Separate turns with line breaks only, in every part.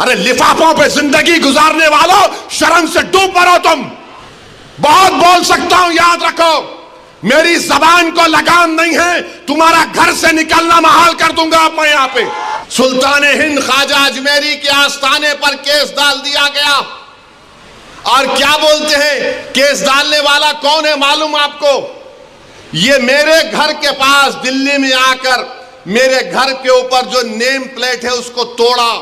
अरे लिफाफों पे जिंदगी गुजारने वालों, शर्म से डूब मरो तुम। बहुत बोल सकता हूं, याद रखो, मेरी जबान को लगाम नहीं है। तुम्हारा घर से निकलना महाल कर दूंगा अब मैं यहां पे। सुल्तान हिंद ख्वाजा अजमेरी के आस्थाने पर केस डाल दिया गया। और क्या बोलते हैं, केस डालने वाला कौन है मालूम आपको? ये मेरे घर के पास दिल्ली में आकर मेरे घर के ऊपर जो नेम प्लेट है उसको तोड़ा।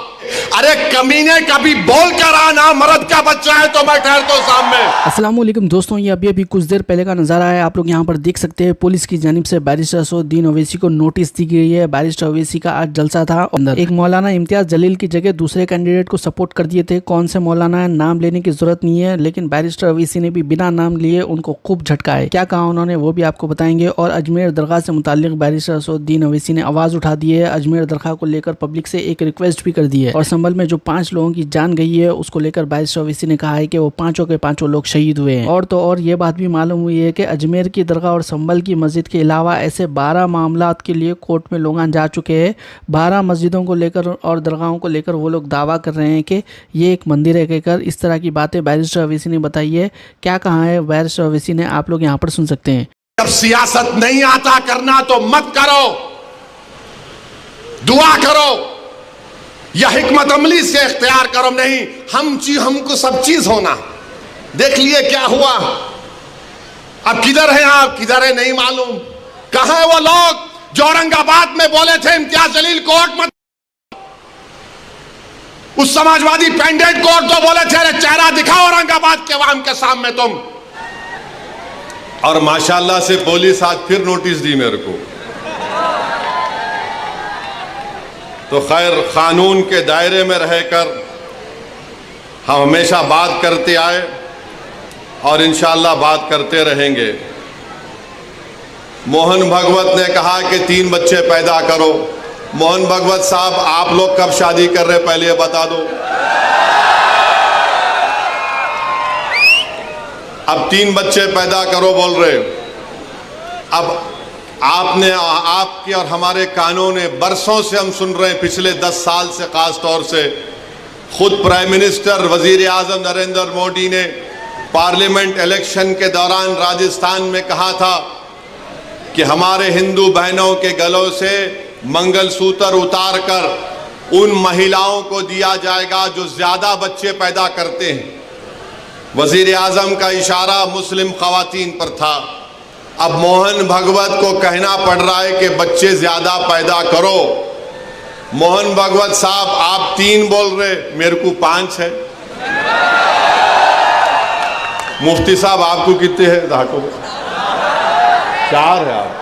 अरे कमीने, कभी बोल कर आना, मर्द का बच्चा है तो मैं ठहरता हूं सामने।
अस्सलाम वालेकुम दोस्तों, ये अभी कुछ देर पहले का नज़ारा है। आप लोग यहाँ पर देख सकते हैं पुलिस की जानिब से बैरिस्टर असदुद्दीन ओवैसी को नोटिस दी गई है। बैरिस्टर ओवैसी का आज जलसा था। अंदर एक मौलाना इम्तियाज जलील की जगह दूसरे कैंडिडेट को सपोर्ट कर दिए थे। कौन से मौलाना है, नाम लेने की जरूरत नहीं है, लेकिन बैरिस्टर ओवैसी ने भी बिना नाम लिए उनको खूब झटका है। क्या कहा उन्होंने वो भी आपको बताएंगे। और अजमेर दरगाह से मुताल्लिक बैरिस्टर असदुद्दीन ओवैसी ने आवाज उठा दी है। अजमेर दरगाह को लेकर पब्लिक से एक रिक्वेस्ट भी कर दी है। और संभल में जो 5 लोगों की जान गई है उसको लेकर बैरिस्टर ओवैसी ने कहा है कि वो पांचों के पांचों लोग शहीद हुए हैं। और तो और ये बात भी मालूम हुई है कि अजमेर की दरगाह और संभल की मस्जिद के अलावा ऐसे 12 मामलात के लिए कोर्ट में लोग जा चुके हैं। 12 मस्जिदों को लेकर और दरगाहों को लेकर वो लोग दावा कर रहे हैं कि ये एक मंदिर है कहकर। इस तरह की बातें बैरिस्टर ओवैसी ने बताई है। क्या कहा है बैरिस्टर ओवैसी ने, आप लोग यहाँ पर सुन सकते हैं।
जब सियासत नहीं आता करना तो मत करो, दुआ करो या हिकमत अमली से इख्तियार करो। नहीं, हमको सब चीज होना। देख लिए क्या हुआ। अब किधर है आप, किधर है नहीं मालूम। कहां है वो लोग जो औरंगाबाद में बोले थे इम्तियाज जलील कोर्ट मत, उस समाजवादी पेंडेंट कोर्ट तो बोले थे अरे चेहरा दिखाओ औरंगाबाद के अवाम के सामने तुम। और माशाल्लाह से पुलिस आज फिर नोटिस दी मेरे को। तो खैर, कानून के दायरे में रहकर हम हमेशा बात करते आए और इंशाअल्लाह बात करते रहेंगे। मोहन भगवत ने कहा कि 3 बच्चे पैदा करो। मोहन भगवत साहब, आप लोग कब शादी कर रहे पहले ये बता दो। अब 3 बच्चे पैदा करो बोल रहे। अब आपने, आपके और हमारे कानून ने बरसों से हम सुन रहे हैं, पिछले 10 साल से खास तौर से खुद प्राइम मिनिस्टर वजीर आजम नरेंद्र मोदी ने पार्लियामेंट इलेक्शन के दौरान राजस्थान में कहा था कि हमारे हिंदू बहनों के गलों से मंगलसूत्र उतार कर उन महिलाओं को दिया जाएगा जो ज्यादा बच्चे पैदा करते हैं। वजीर आजम का इशारा मुस्लिम खवातीन पर था। अब मोहन भगवत को कहना पड़ रहा है कि बच्चे ज्यादा पैदा करो। मोहन भगवत साहब, आप 3 बोल रहे, मेरे को 5 है। मुफ्ती साहब, आपको कितने हैं? धाको 4 है। आप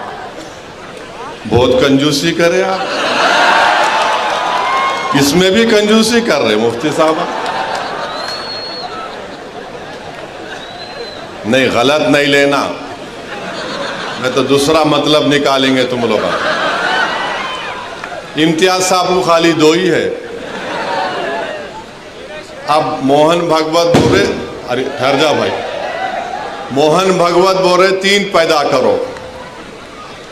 बहुत कंजूसी करे, आप इसमें भी कंजूसी कर रहे मुफ्ती साहब। नहीं, गलत नहीं लेना, मैं तो दूसरा मतलब निकालेंगे तुम लोग। इम्तियाज साहब को खाली 2 ही है। अब मोहन भगवत बोल रहे, अरे ठहर जा भाई, मोहन भगवत बोल रहे 3 पैदा करो।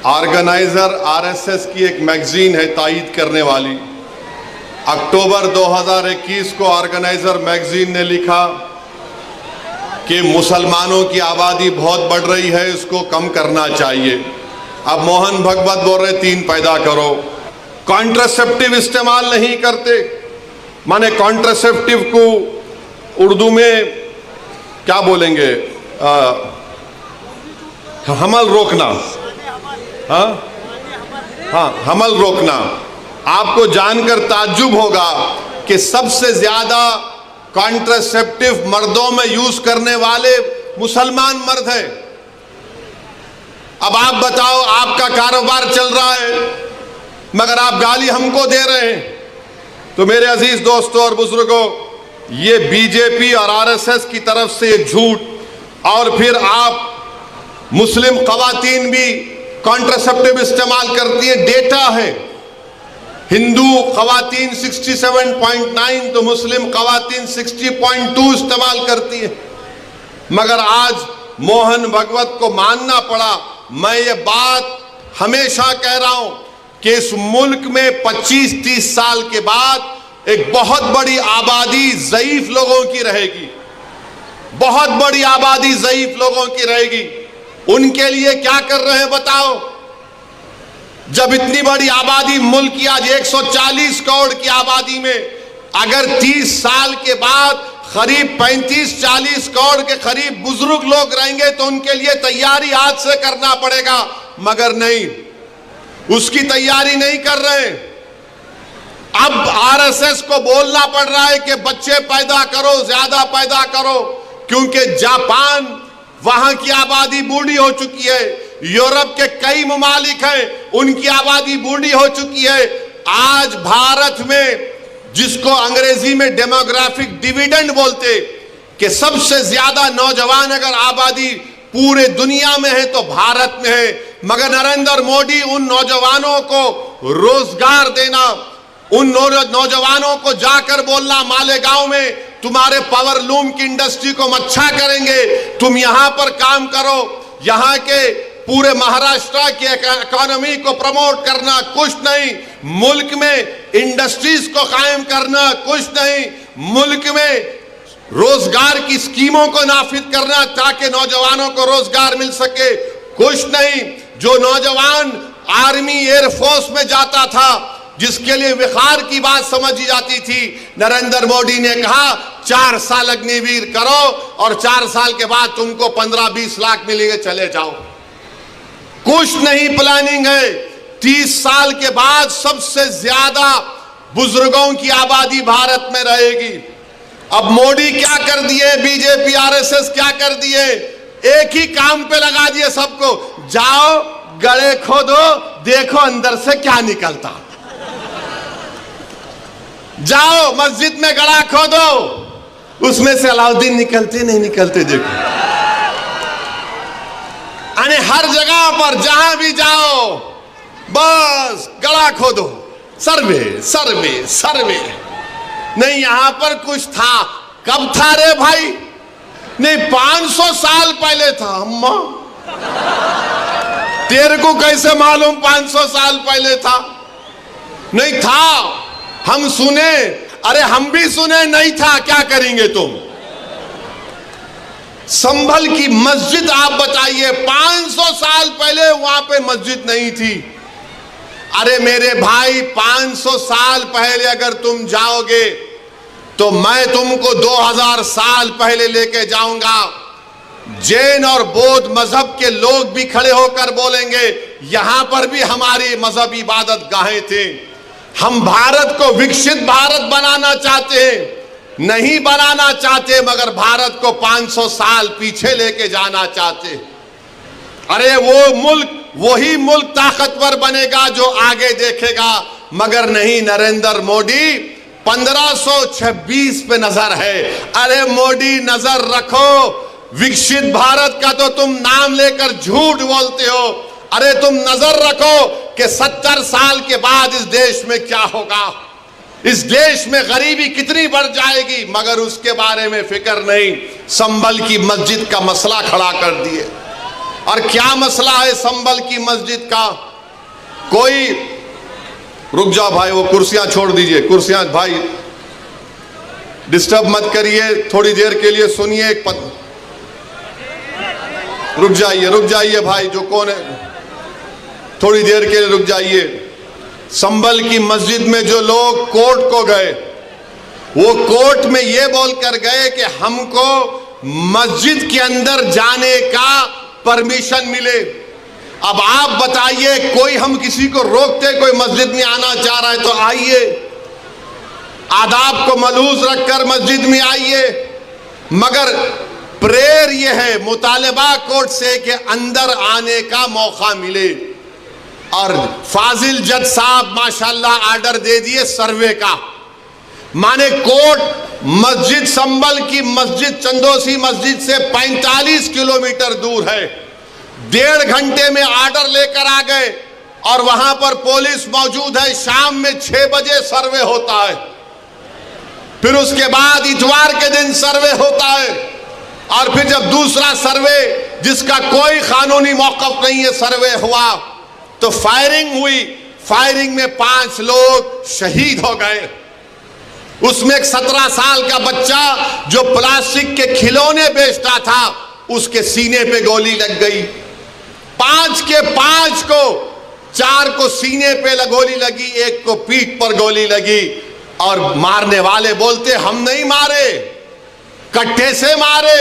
ऑर्गेनाइजर आरएसएस की एक मैगजीन है तायीद करने वाली। अक्टूबर 2021 को ऑर्गेनाइजर मैगजीन ने लिखा कि मुसलमानों की आबादी बहुत बढ़ रही है, इसको कम करना चाहिए। अब मोहन भगवत बोल रहे 3 पैदा करो। कॉन्ट्रासेप्टिव इस्तेमाल नहीं करते, माने कॉन्ट्रासेप्टिव को उर्दू में क्या बोलेंगे, हमल रोकना। हाँ, हमल रोकना। आपको जानकर ताज्जुब होगा कि सबसे ज्यादा कॉन्ट्रासेप्टिव मर्दों में यूज करने वाले मुसलमान मर्द है। अब आप बताओ, आपका कारोबार चल रहा है मगर आप गाली हमको दे रहे हैं। तो मेरे अजीज दोस्तों और बुजुर्गों, ये बीजेपी और आरएसएस की तरफ से ये झूठ। और फिर आप मुस्लिम खवातीन भी कॉन्ट्रासेप्टिव इस्तेमाल करती है, डेटा है। हिंदू खवातीन 67.9 तो मुस्लिम खवातीन 60.2 इस्तेमाल करती है। मगर आज मोहन भगवत को मानना पड़ा। मैं ये बात हमेशा कह रहा हूं कि इस मुल्क में 25-30 साल के बाद एक बहुत बड़ी आबादी ज़ईफ लोगों की रहेगी, बहुत बड़ी आबादी ज़ईफ लोगों की रहेगी। उनके लिए क्या कर रहे हैं बताओ? जब इतनी बड़ी आबादी, मुल्क की आज 140 करोड़ की आबादी में अगर 30 साल के बाद करीब 35-40 करोड़ के करीब बुजुर्ग लोग रहेंगे तो उनके लिए तैयारी आज से करना पड़ेगा, मगर नहीं, उसकी तैयारी नहीं कर रहे। अब आरएसएस को बोलना पड़ रहा है कि बच्चे पैदा करो, ज्यादा पैदा करो, क्योंकि जापान, वहां की आबादी बूढ़ी हो चुकी है, यूरोप के कई ममालिक हैं उनकी आबादी बूढ़ी हो चुकी है। आज भारत में, जिसको अंग्रेजी में डेमोग्राफिक डिविडेंड बोलते, कि सबसे ज्यादा नौजवान अगर आबादी पूरे दुनिया में है तो भारत में है, मगर नरेंद्र मोदी उन नौजवानों को रोजगार देना, उन नौजवानों को जाकर बोलना मालेगांव में तुम्हारे पावरलूम की इंडस्ट्री को हम अच्छा करेंगे, तुम यहां पर काम करो, यहां के पूरे महाराष्ट्र की इकोनॉमी को प्रमोट करना, कुछ नहीं। मुल्क में इंडस्ट्रीज को कायम करना, कुछ नहीं। मुल्क में रोजगार की स्कीमों को नाफिज करना ताकि नौजवानों को रोजगार मिल सके, कुछ नहीं। जो नौजवान आर्मी एयरफोर्स में जाता था, जिसके लिए विखार की बात समझी जाती थी, नरेंद्र मोदी ने कहा 4 साल अग्निवीर करो और 4 साल के बाद तुमको 15-20 लाख मिलेंगे, चले जाओ। कुछ नहीं प्लानिंग है। 30 साल के बाद सबसे ज्यादा बुजुर्गों की आबादी भारत में रहेगी। अब मोदी क्या कर दिए, बीजेपी आरएसएस क्या कर दिए, एक ही काम पे लगा दिए सबको, जाओ गड़े खोदो, देखो अंदर से क्या निकलता। जाओ मस्जिद में गड़ा खोदो, उसमें से अलाउद्दीन निकलते नहीं निकलते देखो। अरे हर जगह पर जहां भी जाओ बस गड़ा खोदो, सर्वे सर्वे सर्वे। नहीं यहां पर कुछ था, कब था रे भाई? नहीं 500 साल पहले था। अम्मा तेरे को कैसे मालूम 500 साल पहले था? नहीं था, हम सुने, अरे हम भी सुने नहीं था, क्या करेंगे तुम? संभल की मस्जिद आप बताइए, 500 साल पहले वहां पे मस्जिद नहीं थी। अरे मेरे भाई 500 साल पहले अगर तुम जाओगे तो मैं तुमको 2000 साल पहले लेके जाऊंगा। जैन और बौद्ध मजहब के लोग भी खड़े होकर बोलेंगे यहां पर भी हमारी मजहब इबादत गाहें थे। हम भारत को विकसित भारत बनाना चाहते हैं, नहीं बनाना चाहते, मगर भारत को 500 साल पीछे लेके जाना चाहते। अरे वो मुल्क, वही मुल्क ताकतवर बनेगा जो आगे देखेगा, मगर नहीं, नरेंद्र मोदी 1526 पे नजर है। अरे मोदी नजर रखो, विकसित भारत का तो तुम नाम लेकर झूठ बोलते हो। अरे तुम नजर रखो कि 70 साल के बाद इस देश में क्या होगा, इस देश में गरीबी कितनी बढ़ जाएगी, मगर उसके बारे में फिक्र नहीं। संभल की मस्जिद का मसला खड़ा कर दिए। और क्या मसला है संभल की मस्जिद का? कोई, रुक जाओ भाई, वो कुर्सियां छोड़ दीजिए, कुर्सियां भाई डिस्टर्ब मत करिए, थोड़ी देर के लिए सुनिए। रुक जाइए भाई, जो कौन है, थोड़ी देर के लिए रुक जाइए। संभल की मस्जिद में जो लोग कोर्ट को गए, वो कोर्ट में ये बोलकर गए कि हमको मस्जिद के अंदर जाने का परमिशन मिले। अब आप बताइए, कोई हम किसी को रोकते, कोई मस्जिद में आना चाह रहा है तो आइए, आदाब को मलूज रखकर मस्जिद में आइए, मगर प्रेयर ये है, मुतालिबा कोर्ट से कि अंदर आने का मौका मिले। और फाजिल जज साहब माशाल्लाह आर्डर दे दिए सर्वे का, माने कोर्ट मस्जिद, संभल की मस्जिद चंदोसी मस्जिद से 45 किलोमीटर दूर है। 1.5 घंटे में आर्डर लेकर आ गए और वहां पर पुलिस मौजूद है। शाम में 6 बजे सर्वे होता है, फिर उसके बाद इतवार के दिन सर्वे होता है, और फिर जब दूसरा सर्वे जिसका कोई कानूनी मौक़िफ़ नहीं है सर्वे हुआ तो फायरिंग हुई। फायरिंग में 5 लोग शहीद हो गए। उसमें एक 17 साल का बच्चा जो प्लास्टिक के खिलौने बेचता था, उसके सीने पे गोली लग गई। 5 के 5 को, 4 को सीने पे गोली लगी, 1 को पीठ पर गोली लगी। और मारने वाले बोलते हम नहीं मारे, कट्टे से मारे।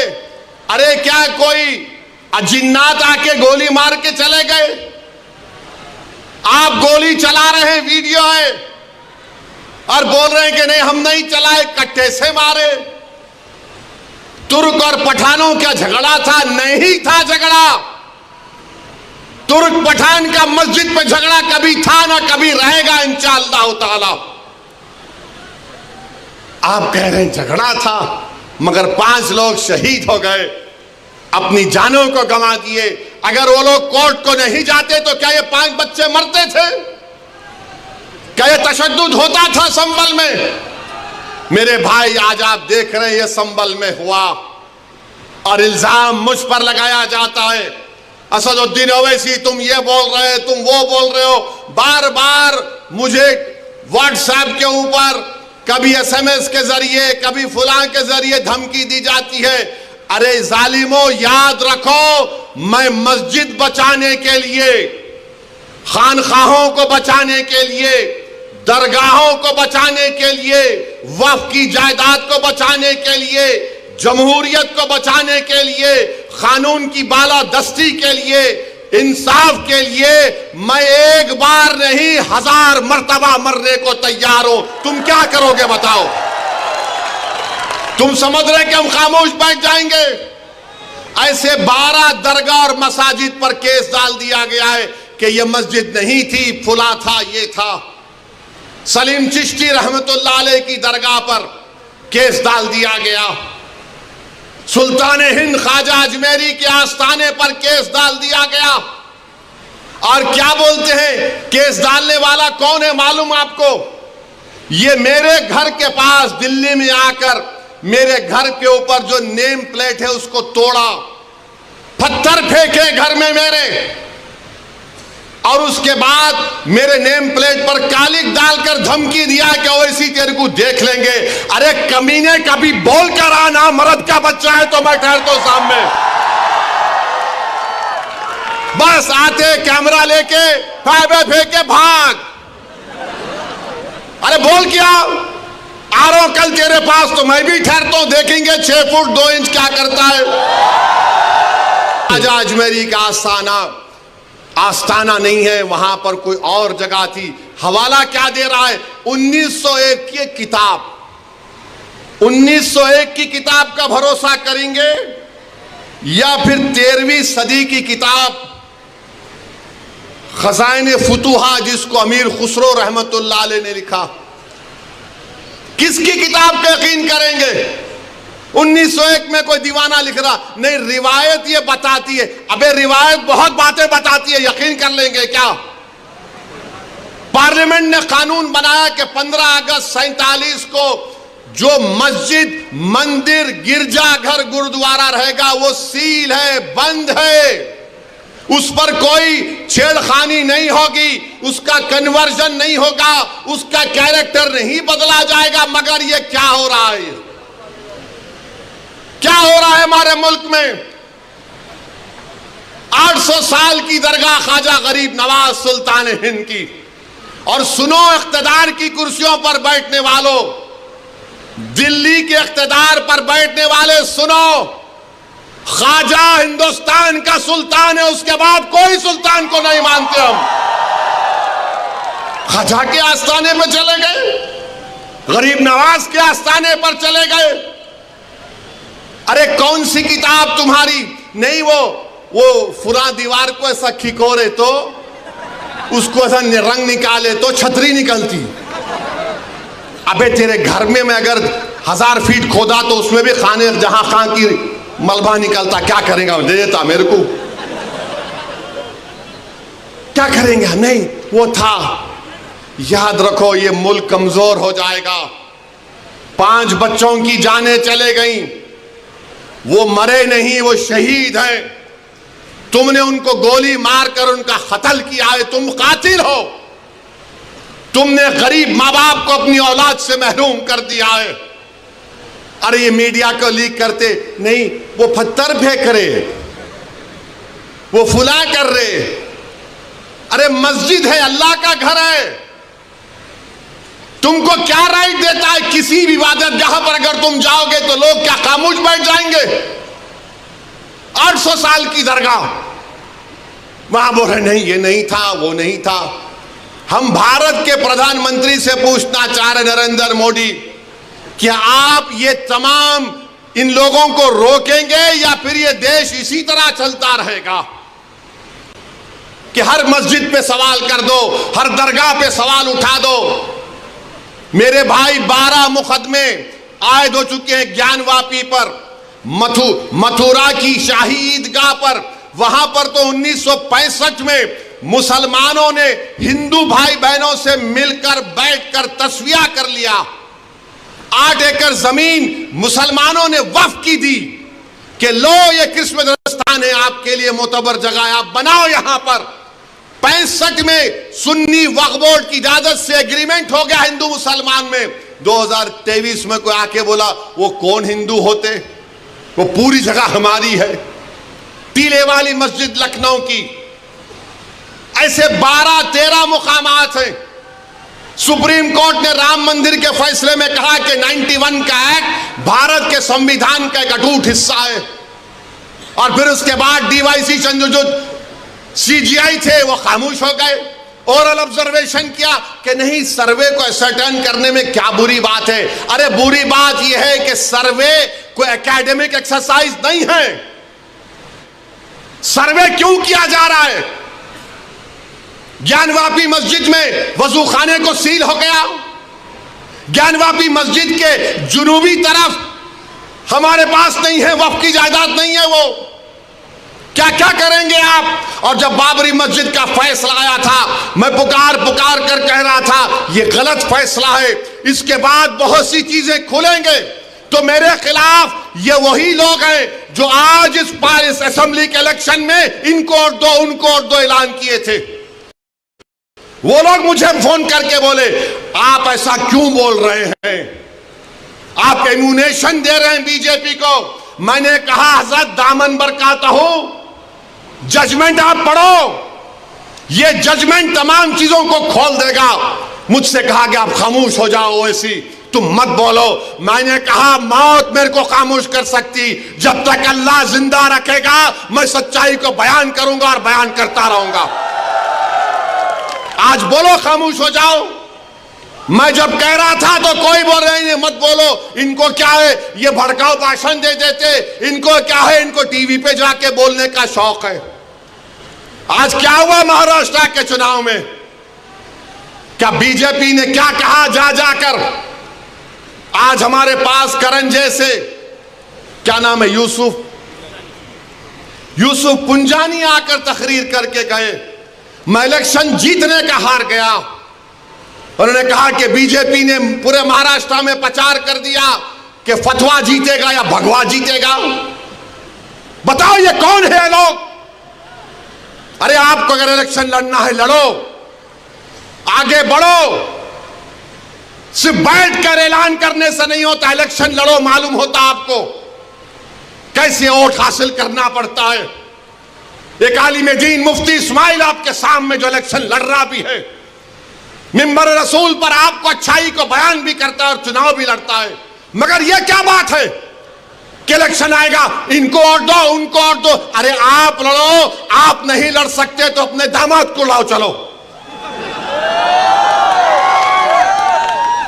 अरे क्या कोई अजिन्नात आके गोली मार के चले गए? आप गोली चला रहे हैं, वीडियो है, और बोल रहे हैं कि नहीं हम नहीं चलाए, कट्टे से मारे। तुर्क और पठानों का झगड़ा था? नहीं था झगड़ा। तुर्क पठान का मस्जिद पे झगड़ा कभी था ना कभी रहेगा इंशाअल्लाह ताला। आप कह रहे हैं झगड़ा था, मगर 5 लोग शहीद हो गए, अपनी जानों को गंवा दिए। अगर वो लोग कोर्ट को नहीं जाते तो क्या ये 5 बच्चे मरते थे? क्या ये तशद्दुद होता था संभल में? मेरे भाई, आज आप देख रहे हैं ये संभल में हुआ और इल्जाम मुझ पर लगाया जाता है। असदुद्दीन ओवैसी तुम ये बोल रहे हो, तुम वो बोल रहे हो। बार बार मुझे व्हाट्सएप के ऊपर, कभी SMS के जरिए, कभी फुलां के जरिए धमकी दी जाती है। अरे जालिमों, याद रखो, मैं मस्जिद बचाने के लिए, खानखाहों को बचाने के लिए, दरगाहों को बचाने के लिए, वक्फ की जायदाद को बचाने के लिए, जमहूरियत को बचाने के लिए, कानून की बालादस्ती के लिए, इंसाफ के लिए मैं एक बार नहीं 1000 मर्तबा मरने को तैयार हूं। तुम क्या करोगे बताओ? तुम समझ रहे कि हम खामोश बैठ जाएंगे? ऐसे 12 दरगाह और मसाजिद पर केस डाल दिया गया है कि यह मस्जिद नहीं थी, फुला था, ये था। सलीम चिश्ती रहमतुल्लाह अलैह की दरगाह पर केस डाल दिया गया। सुल्तान हिंद ख्वाजा अजमेरी के आस्थाने पर केस डाल दिया गया। और क्या बोलते हैं, केस डालने वाला कौन है मालूम आपको? ये मेरे घर के पास दिल्ली में आकर मेरे घर के ऊपर जो नेम प्लेट है उसको तोड़ा, पत्थर फेंके घर में मेरे, और उसके बाद मेरे नेम प्लेट पर कालिक डालकर धमकी दिया कि ओवैसी तेरे को देख लेंगे। अरे कमीने, कभी बोल कर आना, मर्द का बच्चा है तो मैं ठहरता हूं सामने। बस आते कैमरा लेके फाइबर फेंके भाग। अरे बोल क्या आ रहा हूं कल तेरे पास तो मैं भी ठहरता हूं, देखेंगे 6 फुट 2 इंच क्या करता है। ख्वाजा अजमेरी का आस्थाना नहीं है, वहां पर कोई और जगह थी। हवाला क्या दे रहा है? 1901 की किताब, 1901 की किताब का भरोसा करेंगे या फिर 13वीं सदी की किताब खजाइने फुतुहा, जिसको अमीर खुसरो रहमतुल्लाह अलैह ने लिखा? किसकी किताब पे यकीन करेंगे? 1901 में कोई दीवाना लिख रहा नहीं, रिवायत ये बताती है। अबे रिवायत बहुत बातें बताती है, यकीन कर लेंगे क्या? पार्लियामेंट ने कानून बनाया कि 15 अगस्त 47 को जो मस्जिद, मंदिर, गिरजाघर, गुरुद्वारा रहेगा वो सील है, बंद है, उस पर कोई छेड़खानी नहीं होगी, उसका कन्वर्जन नहीं होगा, उसका कैरेक्टर नहीं बदला जाएगा। मगर ये क्या हो रहा है? क्या हो रहा है हमारे मुल्क में? 800 साल की दरगाह ख्वाजा गरीब नवाज सुल्तान हिंद की। और सुनो इख्तिदार की कुर्सियों पर बैठने वालों, दिल्ली के इख्तिदार पर बैठने वाले सुनो, ख्वाजा हिंदुस्तान का सुल्तान है, उसके बाद कोई सुल्तान को नहीं मानते हम। ख्वाजा के आस्थाने पर चले गए, गरीब नवाज के आस्थाने पर चले गए। अरे कौन सी किताब तुम्हारी? नहीं, वो फुला दीवार को ऐसा खिकोरे तो उसको ऐसा रंग निकाले तो छतरी निकलती। अबे तेरे घर में मैं अगर 1000 फीट खोदा तो उसमें भी खाने जहां खां की मलबा निकलता, क्या करेगा? दे देता मेरे को, क्या करेंगे? नहीं, वो था। याद रखो, ये मुल्क कमजोर हो जाएगा। 5 बच्चों की जानें चले गई, वो मरे नहीं, वो शहीद हैं। तुमने उनको गोली मारकर उनका कत्ल किया है, तुम कातिल हो। तुमने गरीब माँ बाप को अपनी औलाद से महरूम कर दिया है। अरे ये मीडिया को लीक करते नहीं, वो पत्थर फेंक रहे, वो फुला कर रहे। अरे मस्जिद है, अल्लाह का घर है। तुमको क्या राइट देता है किसी भी इबादत जहां पर अगर तुम जाओगे तो लोग क्या खामोश बैठ जाएंगे? 800 साल की दरगाह, वहां बोल रहे नहीं ये नहीं था, वो नहीं था। हम भारत के प्रधानमंत्री से पूछना चाह रहे नरेंद्र मोदी, क्या आप ये तमाम इन लोगों को रोकेंगे या फिर ये देश इसी तरह चलता रहेगा कि हर मस्जिद पे सवाल कर दो, हर दरगाह पे सवाल उठा दो? मेरे भाई 12 मुकदमे आयद हो चुके हैं ज्ञानवापी पर, मथुरा की शाही ईदगाह पर। वहां पर तो 1965 में मुसलमानों ने हिंदू भाई बहनों से मिलकर बैठकर तस्वीया कर लिया। 8 एकड़ जमीन मुसलमानों ने वक्फ की दी कि लो ये क्रिसमस स्थान है, आपके लिए मोतबर जगह है, आप बनाओ यहां पर। 65 में सुन्नी वक्फ बोर्ड की इजाजत से एग्रीमेंट हो गया हिंदू मुसलमान में। 2023 में कोई आके बोला वो कौन हिंदू होते, वो पूरी जगह हमारी है। टीले वाली मस्जिद लखनऊ की, ऐसे 12-13 मुकामात हैं। सुप्रीम कोर्ट ने राम मंदिर के फैसले में कहा कि 91 का एक्ट भारत के संविधान का एक अटूट हिस्सा है। और फिर उसके बाद डीवाईसी चंद्रचूड़ सीजीआई थे वो खामोश हो गए। ओरल ऑब्जर्वेशन किया कि नहीं, सर्वे को असर्टेन करने में क्या बुरी बात है? अरे बुरी बात यह है कि सर्वे कोई एकेडमिक एक्सरसाइज नहीं है। सर्वे क्यों किया जा रहा है? ज्ञानवापी मस्जिद में वजू खाने को सील हो गया। ज्ञानवापी मस्जिद के जुनूबी तरफ हमारे पास नहीं है, वक्फ की जायदाद नहीं है। वो क्या क्या करेंगे आप? और जब बाबरी मस्जिद का फैसला आया था, मैं पुकार कर कह रहा था ये गलत फैसला है, इसके बाद बहुत सी चीजें खुलेंगे। तो मेरे खिलाफ ये वही लोग हैं जो आज इस असेंबली के इलेक्शन में इनको और दो उनको और दो ऐलान किए थे। वो लोग मुझे फोन करके बोले आप ऐसा क्यों बोल रहे हैं, आप एम्यूनेशन दे रहे हैं बीजेपी को। मैंने कहा हजरत दामन बरकाता हूं, जजमेंट आप पढ़ो, ये जजमेंट तमाम चीजों को खोल देगा। मुझसे कहा कि आप खामोश हो जाओ, ओवैसी तुम मत बोलो। मैंने कहा मौत मेरे को खामोश कर सकती, जब तक अल्लाह जिंदा रखेगा मैं सच्चाई को बयान करूंगा और बयान करता रहूंगा। आज बोलो खामोश हो जाओ। मैं जब कह रहा था तो कोई बोल रहे हैं मत बोलो, इनको क्या है, ये भड़काऊ भाषण दे देते, इनको क्या है, इनको टीवी पे जाके बोलने का शौक है। आज क्या हुआ महाराष्ट्र के चुनाव में? क्या बीजेपी ने क्या कहा जा जाकर? आज हमारे पास करण जैसे, क्या नाम है, यूसुफ पुंजानी आकर तकरीर करके गए मैं इलेक्शन जीतने का हार गया। उन्होंने कहा कि बीजेपी ने पूरे महाराष्ट्र में प्रचार कर दिया कि फतवा जीतेगा या भगवा जीतेगा। बताओ ये कौन है लोग? अरे आपको अगर इलेक्शन लड़ना है लड़ो, आगे बढ़ो, सिर्फ बैठकर ऐलान करने से नहीं होता, इलेक्शन लड़ो, मालूम होता आपको कैसे वोट हासिल करना पड़ता है। एक आलिम दीन मुफ्ती इस्माइल आपके सामने जो इलेक्शन लड़ रहा भी है, मिंबर रसूल पर आपको अच्छाई को बयान भी करता है और चुनाव भी लड़ता है। मगर यह क्या बात है कि इलेक्शन आएगा इनको वोट दो उनको वोट दो। अरे आप लड़ो, आप नहीं लड़ सकते तो अपने दामाद को लाओ, चलो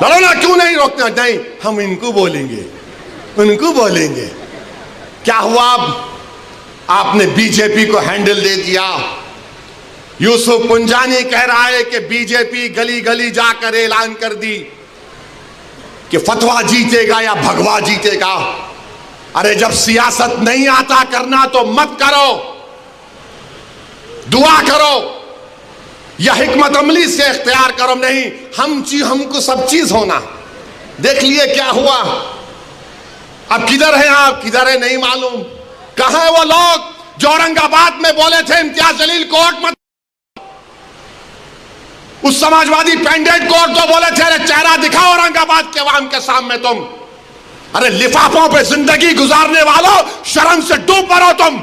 लड़ो ना, क्यों नहीं रोकना? नहीं, हम इनको बोलेंगे उनको बोलेंगे। क्या हुआ? आपने बीजेपी को हैंडल दे दिया। यूसुफ पुंजानी कह रहा है कि बीजेपी गली गली जाकर ऐलान कर दी कि फतवा जीतेगा या भगवा जीतेगा। अरे जब सियासत नहीं आता करना तो मत करो, दुआ करो या हिकमत अमली से इख्तियार करो। नहीं, हमको सब चीज होना। देख लिए क्या हुआ? अब किधर है आप, किधर है नहीं मालूम। कहां है वो लोग जो औरंगाबाद में बोले थे इम्तियाज जलील कोर्ट मत? उस समाजवादी पैंडेट को तो बोले थे चेहरा दिखाओ औरंगाबाद के अवाम के सामने तुम। अरे लिफाफों पे जिंदगी गुजारने वालों, शर्म से डूब मरो तुम।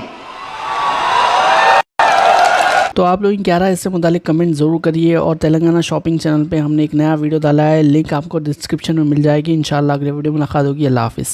तो आप लोग क्या रहा है इससे मुतालिक कमेंट ज़रूर करिए। और तेलंगाना शॉपिंग चैनल पे हमने एक नया वीडियो डाला है, लिंक आपको डिस्क्रिप्शन में मिल जाएगी। इंशाल्लाह अगले वीडियो में मुलाकात होगी। अल्लाह हाफिज़।